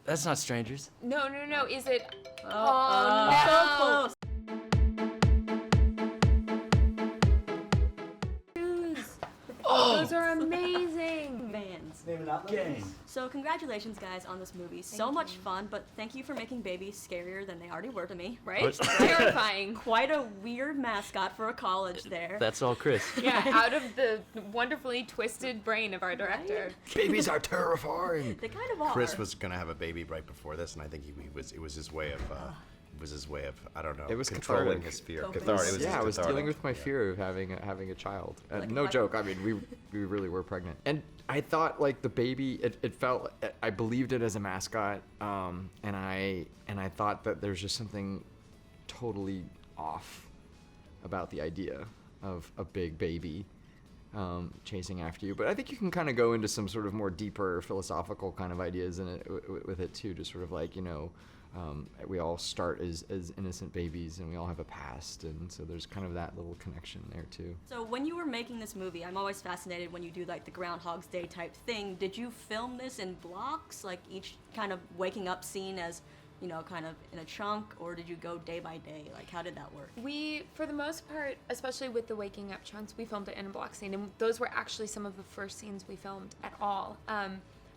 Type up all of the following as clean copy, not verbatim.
That's not strangers. No. Is it? Oh, no. Those are amazing. Vans. Maybe not Gang. So congratulations, guys, on this movie. So much fun, but thank you for making babies scarier than they already were to me, right? Terrifying. Quite a weird mascot for a college there. That's all Chris. Yeah, out of the wonderfully twisted brain of our director. Babies are terrifying. They kind of are. Chris was gonna have a baby right before this, and I think it was his way of I don't know. It was controlling cathartic. his fear. Coping. Cathartic. It was Yeah, I was cathartic. dealing with my fear of having a child. Like No if I- joke. I mean, we really were pregnant, and I thought like the baby. It felt. I believed it as a mascot, and I thought that there's just something totally off about the idea of a big baby chasing after you. But I think you can kind of go into some sort of more deeper philosophical kind of ideas in it with it too. Just sort of like we all start as innocent babies, and we all have a past, and so there's kind of that little connection there too. So when you were making this movie, I'm always fascinated when you do like the Groundhog's Day type thing. Did you film this in blocks, like each kind of waking up scene as, kind of in a chunk, or did you go day by day? Like, how did that work? We, for the most part, especially with the waking up chunks, we filmed it in a block scene, and those were actually some of the first scenes we filmed at all.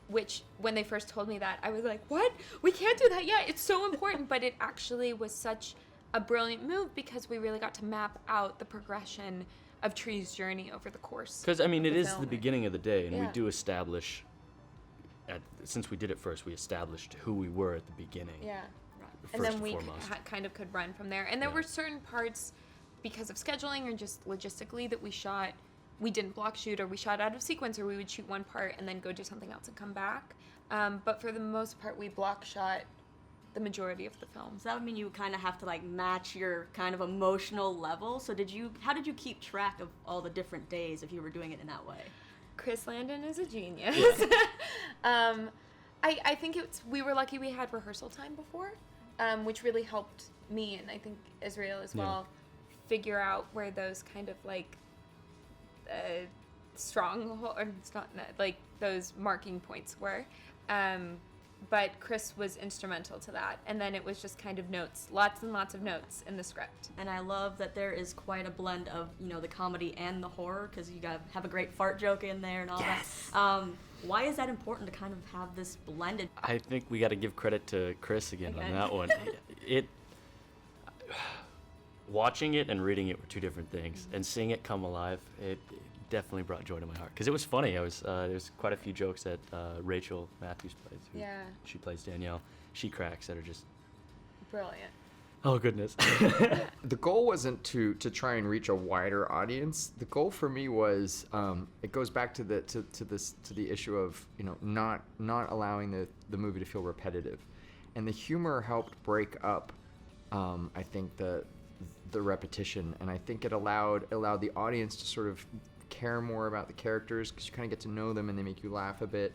Which, when they first told me that, I was like, what? We can't do that yet. It's so important. But it actually was such a brilliant move because we really got to map out the progression of Tree's journey over the course. Because, I mean, it the is film. the beginning of the day, and we Yeah. do establish, since we did it first, we established who we were at the beginning. Yeah. First And then we foremost. kind of could run from there. And there Yeah. were certain parts, because of scheduling or just logistically, that we didn't block shoot, or we shot out of sequence, or we would shoot one part and then go do something else and come back. But for the most part, we block shot the majority of the film. So that would mean you kind of have to like match your kind of emotional level. So how did you keep track of all the different days if you were doing it in that way? Chris Landon is a genius. I think we were lucky we had rehearsal time before, which really helped me, and I think Israel as well, figure out where those kind of like those marking points were. But Chris was instrumental to that, and then it was just kind of notes, lots and lots of notes in the script. And I love that there is quite a blend of, the comedy and the horror, because you got have a great fart joke in there and all that. Why is that important to kind of have this blended? I think we got to give credit to Chris again Okay. on that one. Watching it and reading it were two different things, and seeing it come alive, it definitely brought joy to my heart because it was funny. There's quite a few jokes that Rachel Matthews plays. She plays Danielle. She cracks that are just Brilliant. oh goodness. The goal wasn't to try and reach a wider audience. The goal for me was it goes back to the issue of not allowing the movie to feel repetitive, and the humor helped break up I think the repetition, and I think it allowed the audience to sort of care more about the characters because you kind of get to know them and they make you laugh a bit.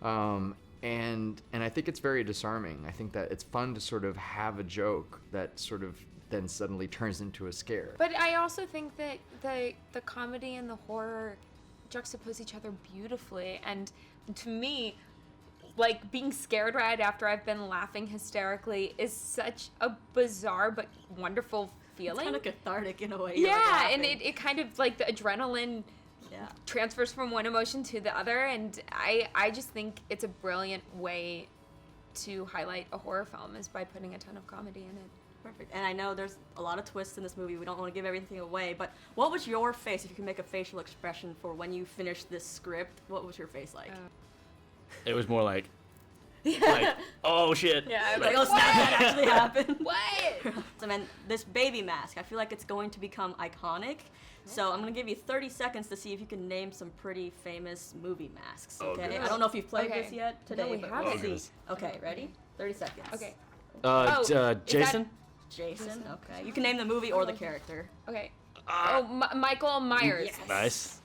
And I think it's very disarming. I think that it's fun to sort of have a joke that sort of then suddenly turns into a scare. But I also think that the comedy and the horror juxtapose each other beautifully. And to me, like, being scared right after I've been laughing hysterically is such a bizarre but wonderful feeling. It's kind of cathartic in a way. You're, like, Yeah, and laughing. it kind of, like, the adrenaline Yeah. transfers from one emotion to the other, and I just think it's a brilliant way to highlight a horror film is by putting a ton of comedy in it. Perfect. And I know there's a lot of twists in this movie. We don't want to give everything away, but what was your face, if you could make a facial expression for when you finished this script, what was your face like? It was more like oh shit. Yeah, I was Like, oh snap, that actually happened. What? So man, this baby mask, I feel like it's going to become iconic. So I'm gonna give you 30 seconds to see if you can name some pretty famous movie masks. Oh, Okay. goodness. I don't know if you've played Okay. this yet today, No, we but haven't. we'll Oh, see. goodness. Okay, ready? 30 seconds. Okay. Jason? Jason. Okay. You can name the movie or the character. Okay. Michael Myers. Yes. Nice.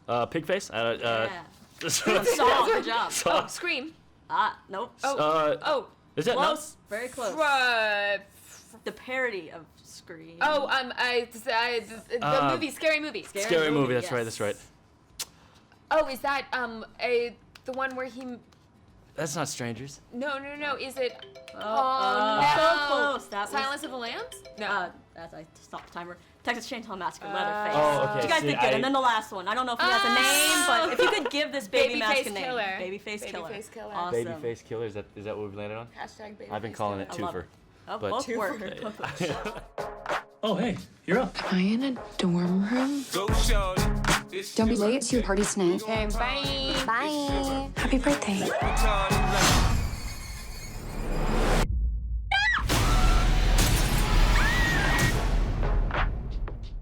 Pigface? Yeah. Saw. Good job. Oh, Scream. Nope. Oh. Is that Close. Very close. Uh, The parody of Scream. the movie, Scary Movie. Scary movie, that's yes. right, that's right. Oh, is that the one where he That's not Strangers. No. Is it? So no. close. That Silence of the Lambs? No. As I stop the timer. Texas Chainsaw Massacre, Leatherface. Oh, okay. But you guys See, did good. And then the last one. I don't know if he has a name, but if you could give this baby mask a name. Killer. Babyface Killer. Babyface Killer. Awesome. Babyface Killer. Is that what we landed on? Hashtag baby. I've been calling it I love twofer. it. Oh, But- both work. Oh, hey, you're up. Am I in a dorm room? Don't be late, it's your party tonight. Okay, bye. Bye. Happy birthday.